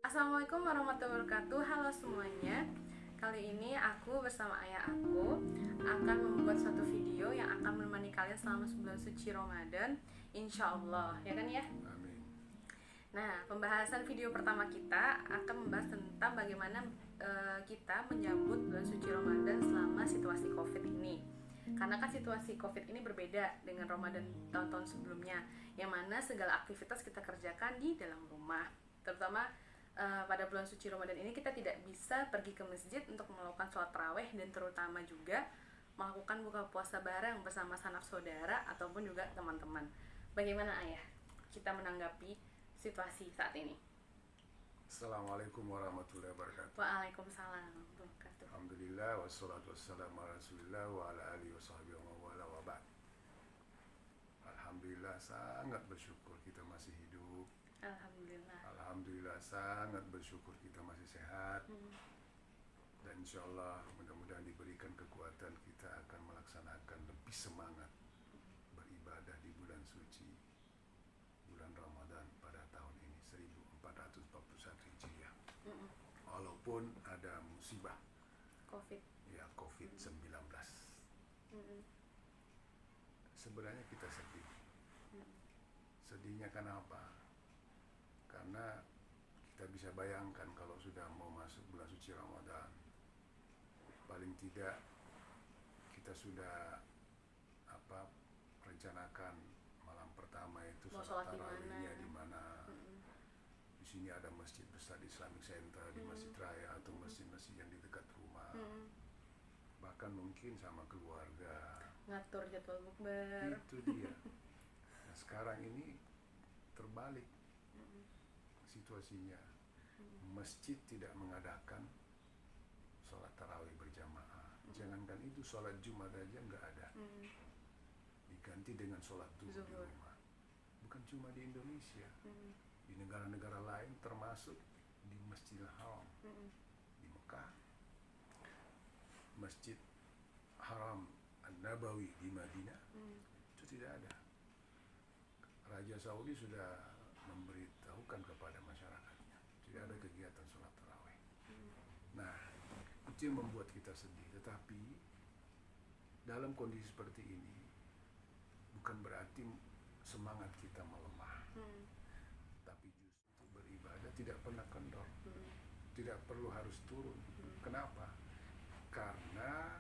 Assalamualaikum warahmatullahi wabarakatuh. Halo semuanya. Kali ini aku bersama ayah aku akan membuat suatu video yang akan menemani kalian selama sebulan suci Ramadan, insya Allah, ya kan ya? Amin. Nah, pembahasan video pertama kita akan membahas tentang bagaimana kita menyambut bulan suci Ramadan selama situasi COVID ini. Karena kan situasi COVID ini berbeda dengan Ramadan tahun-tahun sebelumnya, yang mana segala aktivitas kita kerjakan di dalam rumah. Terutama pada bulan suci Ramadan ini kita tidak bisa pergi ke masjid untuk melakukan sholat tarawih, dan terutama juga melakukan buka puasa bareng bersama sanak saudara ataupun juga teman-teman. Bagaimana ayah kita menanggapi situasi saat ini? Assalamualaikum warahmatullahi wabarakatuh. Waalaikumsalam warahmatullahi wabarakatuh. Alhamdulillah wassalatu wassalamu ala rasulillah wa ala alihi wa sahbihi wa wala wa ba'd. Alhamdulillah sangat bersyukur kita masih hidup. Alhamdulillah. Alhamdulillah sangat bersyukur kita masih sehat. Dan insyaallah mudah-mudahan diberikan kekuatan, kita akan melaksanakan lebih semangat beribadah di bulan suci bulan Ramadan pada tahun ini 1441 Hijriah. Walaupun ada musibah COVID. ya COVID-19. Sebenarnya kita sedih. Sedihnya kenapa? Karena kita bisa bayangkan kalau sudah mau masuk bulan suci Ramadan, paling tidak kita sudah rencanakan malam pertama itu Mau salat sholat di tarawihnya mana? di mana. Di sini ada masjid besar di Islamic Center, di Masjid Raya atau masjid-masjid yang di dekat rumah. Bahkan mungkin sama keluarga. Ngatur jadwal bukber. Itu dia. Nah, sekarang ini terbalik situasinya. Masjid tidak mengadakan sholat tarawih berjamaah. Jangankan itu, sholat Jumat aja nggak ada. Diganti dengan sholat zuhur di rumah. Bukan cuma di Indonesia, di negara-negara lain termasuk di Masjidil Haram di Mekah, Masjid Haram An-Nabawi di Madinah, itu tidak ada. Raja Saudi sudah memberitahukan kepada masyarakatnya tidak ada kegiatan sholat tarawih. Nah, itu yang membuat kita sedih. Tetapi dalam kondisi seperti ini bukan berarti semangat kita melemah, tapi justru beribadah tidak pernah kendor, tidak perlu harus turun. Kenapa? Karena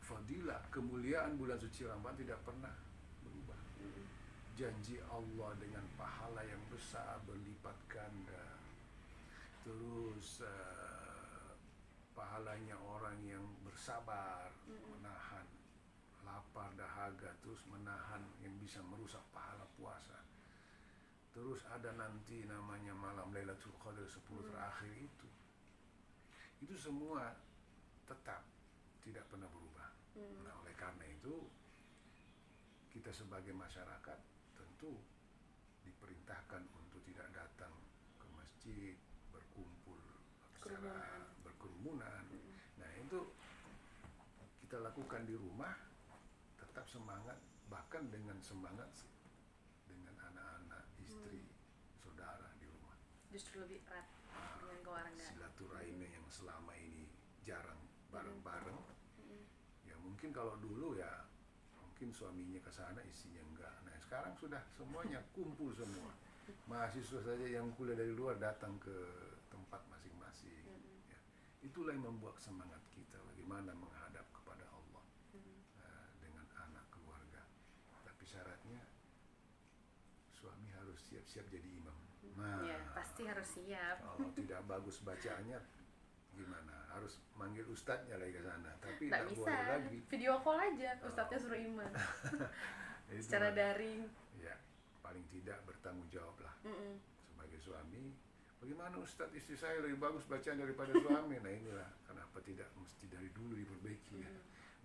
fadilah kemuliaan bulan suci Ramadan tidak pernah berubah. Janji Allah dengan pahala yang besar berlipat ganda. Terus pahalanya orang yang bersabar, menahan lapar dahaga, terus menahan yang bisa merusak pahala puasa. Terus ada nanti namanya malam Lailatul Qadar 10 terakhir itu. Itu semua tetap tidak pernah berubah. Nah, oleh karena itu kita sebagai masyarakat tentu diperintahkan untuk tidak datang ke masjid, berkumpul secara berkerumunan. Nah, itu kita lakukan di rumah, tetap semangat, bahkan dengan semangat dengan anak-anak, istri, saudara di rumah. Justru lebih erat dengan keluarga. Silaturahmi yang selama ini jarang bareng-bareng. Ya mungkin kalau dulu ya mungkin suaminya ke sana, istrinya enggak. Nah, sekarang sudah semuanya kumpul semua. Mahasiswa saja yang kuliah dari luar datang ke tempat masing-masing. Ya. Itulah yang membuat semangat kita bagaimana menghadap kepada Allah dengan anak keluarga. Tapi syaratnya suami harus siap-siap jadi imam. Nah, Ya, pasti harus siap. kalau tidak bagus bacaannya gimana? Harus manggil ustadznya lagi ke sana. Tapi Nggak tidak bisa, boleh lagi. video call aja, ustadznya suruh iman. Secara daring. Ya, paling tidak bertanggung jawab lah sebagai suami. Bagaimana ustadz, istri saya lebih bagus bacaan daripada suami. Nah, inilah kenapa tidak mesti dari dulu diperbaiki ya.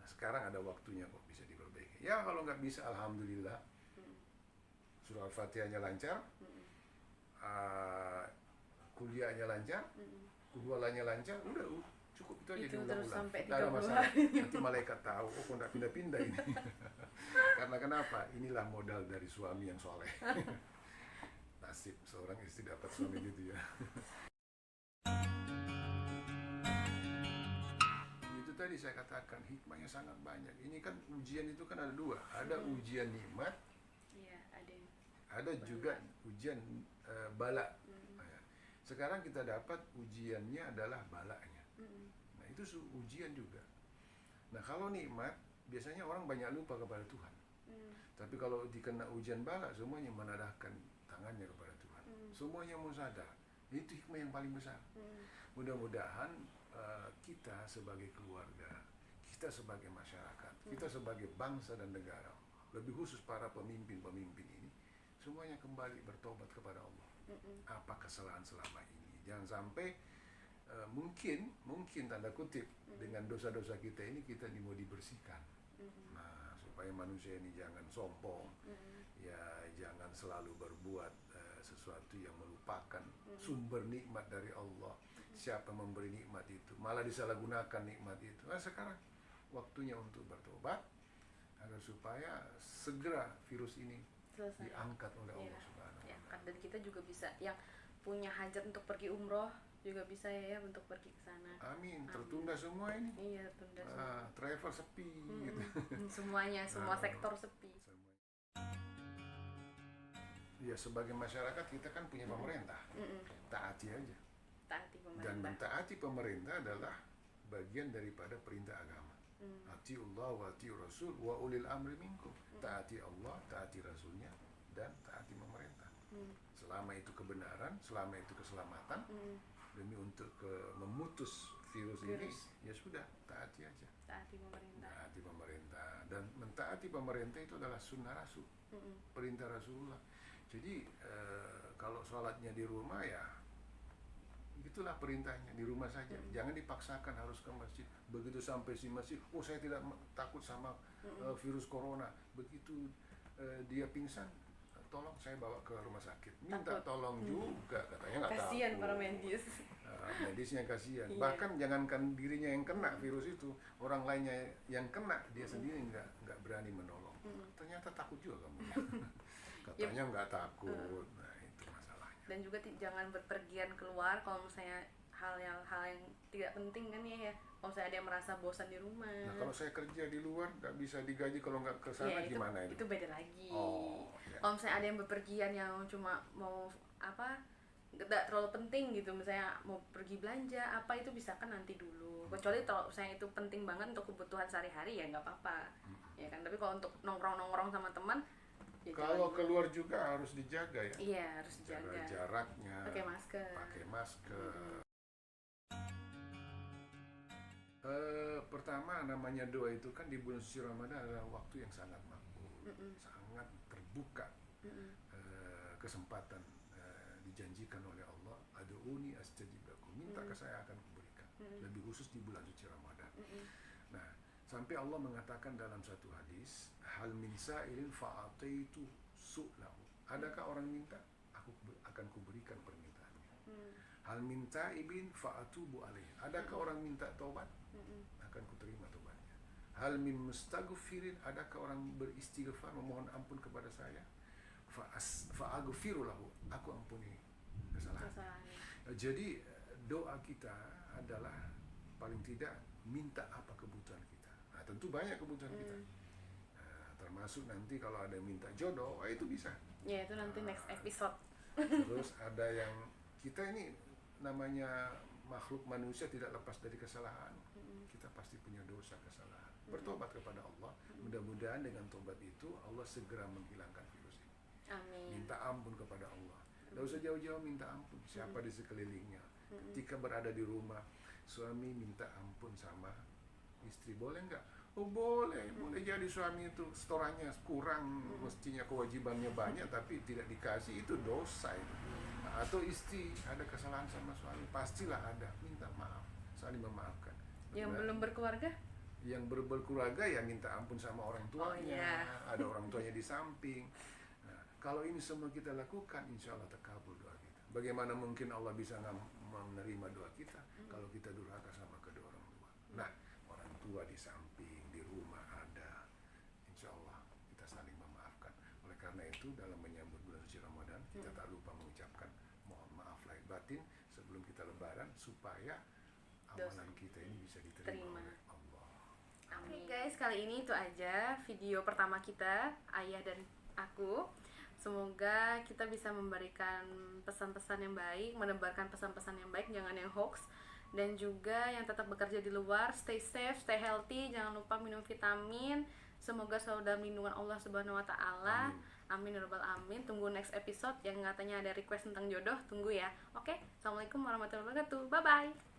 Nah, sekarang ada waktunya kok bisa diperbaiki. Ya, kalau nggak bisa alhamdulillah surah Al-Fatihahnya lancar, kuliahnya lancar, kuliahnya lancar, udah Cukup itu aja Itu terus diulang-ulang. sampai Tidak ada 30 masalah. hari. Nanti malaikat tahu, oh kok nggak pindah-pindah ini. Karena kenapa? Inilah modal dari suami yang soleh. Nasib seorang istri dapat suami gitu ya. Itu tadi saya katakan hikmahnya sangat banyak. Ini kan ujian itu kan ada dua. Ada ujian nikmat, Iya, ada juga ujian bala. Sekarang kita dapat ujiannya adalah balanya. Nah itu ujian juga. Nah kalau nikmat biasanya orang banyak lupa kepada Tuhan. Tapi kalau dikena ujian bala semuanya menadahkan tangannya kepada Tuhan. Semuanya mau sadar. Itu hikmah yang paling besar. Mudah-mudahan kita sebagai keluarga, kita sebagai masyarakat, kita sebagai bangsa dan negara, lebih khusus para pemimpin-pemimpin ini, semuanya kembali bertobat kepada Allah. Apa kesalahan selama ini? Jangan sampai mungkin tanda kutip dengan dosa-dosa kita ini kita mau dibersihkan. Nah, supaya manusia ini jangan sombong, ya jangan selalu berbuat sesuatu yang melupakan sumber nikmat dari Allah. Siapa memberi nikmat itu, malah disalahgunakan nikmat itu. Nah, sekarang waktunya untuk bertobat agar supaya segera virus ini selesai. Diangkat oleh Allah Subhanahu wa Ta'ala. Dan kita juga bisa yang punya hajat untuk pergi umroh juga bisa ya untuk pergi ke sana. Amin. Tertunda semua ini. Iya, tertunda semua. Travel sepi gitu. Semuanya, semua sektor sepi. Ya sebagai masyarakat kita kan punya pemerintah. Taati aja. Taati pemerintah. Dan mentaati pemerintah adalah bagian daripada perintah agama. Atiullah wa atiur rasul wa ulil amri minkum. Taati Allah, taati Rasulnya, dan taati pemerintah. Selama itu kebenaran, selama itu keselamatan, demi untuk memutus virus ini, ya sudah, taati aja. Taati pemerintah. Taati pemerintah. Dan mentaati pemerintah itu adalah sunnah Rasul, perintah Rasulullah. Jadi kalau sholatnya di rumah ya itulah perintahnya, di rumah saja. Jangan dipaksakan harus ke masjid. Begitu sampai si masjid, oh saya tidak takut sama virus corona. Begitu dia pingsan, tolong saya bawa ke rumah sakit. Minta tolong juga, katanya nggak takut. Kasihan para medis. Medisnya kasihan. Iya. Bahkan jangankan dirinya yang kena virus itu, orang lainnya yang kena, dia sendiri nggak berani menolong. Ternyata takut juga kamu. Katanya nggak takut. Nah itu masalahnya. Dan juga jangan berpergian keluar kalau misalnya hal yang tidak penting kan ya. Kalau misalnya ada yang merasa bosan di rumah. Nah kalau saya kerja di luar nggak bisa digaji kalau nggak ke sana, gimana itu? Itu beda lagi. Ya. Kalau misalnya ada yang berpergian yang cuma mau nggak terlalu penting gitu, misalnya mau pergi belanja itu bisa kan nanti dulu. Kecuali kalau misalnya itu penting banget untuk kebutuhan sehari-hari ya nggak apa-apa. Ya kan, tapi kalau untuk nongkrong sama teman ya kalau keluar juga harus dijaga ya. Iya, harus dijaga jaraknya. Pakai masker. Pertama namanya doa itu kan di bulan suci Ramadan adalah waktu yang sangat makbul, sangat terbuka kesempatan dijanjikan oleh Allah, aduuni astajib lakum, minta ke saya akan kuberikan. Lebih khusus di bulan suci Ramadan. Nah, sampai Allah mengatakan dalam satu hadis, hal min sa'ilin fa'ataitu su'lahu. Adakah orang minta, aku akan kuberikan permintaannya. Hal min ta'ibin fa'atubu alaih. Adakah orang minta taubat, akan kuterima taubatnya. Hal min mustaghfirin, adakah orang beristighfar memohon ampun kepada saya, fa'aghfiru lahu, aku ampuni kesalahannya. Jadi doa kita adalah paling tidak minta apa kebutuhan kita. Nah, tentu banyak kebutuhan kita. Termasuk nanti kalau ada yang minta jodoh, itu bisa. Ya, itu nanti next episode. Terus ada yang kita ini namanya makhluk manusia tidak lepas dari kesalahan. Kita pasti punya dosa kesalahan. Bertobat kepada Allah. Mudah-mudahan dengan tobat itu Allah segera menghilangkan virus ini. Amin. Minta ampun kepada Allah. Tidak usah jauh-jauh minta ampun. Siapa di sekelilingnya. Ketika berada di rumah, suami minta ampun sama istri, boleh nggak? Oh boleh jadi suami itu setorannya kurang, mestinya kewajibannya banyak tapi tidak dikasih, itu dosa itu. Atau istri ada kesalahan sama suami, pastilah ada, minta maaf, saling memaafkan. Yang belum berkeluarga? Yang berkeluarga ya minta ampun sama orang tuanya, ada orang tuanya di samping. Nah, kalau ini semua kita lakukan, insya Allah terkabul doa kita. Bagaimana mungkin Allah bisa menerima doa kita kalau kita durhaka sama kedua orang tua? Nah, orang tua di samping, di rumah ada, insya Allah kita saling memaafkan. Oleh karena itu dalam menyambut bulan suci Ramadan kita tak lupa mengucapkan mohon maaf lahir batin sebelum kita lebaran supaya amalan kita ini bisa diterima oleh Allah. Oke guys, kali ini itu aja video pertama kita, Ayah dan aku. Semoga kita bisa memberikan pesan-pesan yang baik, menebarkan pesan-pesan yang baik, jangan yang hoax. Dan juga yang tetap bekerja di luar, stay safe, stay healthy, jangan lupa minum vitamin. Semoga selalu dalam lindungan Allah Subhanahu wa taala. Amin ya rabbal alamin. Tunggu next episode yang katanya ada request tentang jodoh, tunggu ya. Oke, Assalamualaikum warahmatullahi wabarakatuh. Bye bye.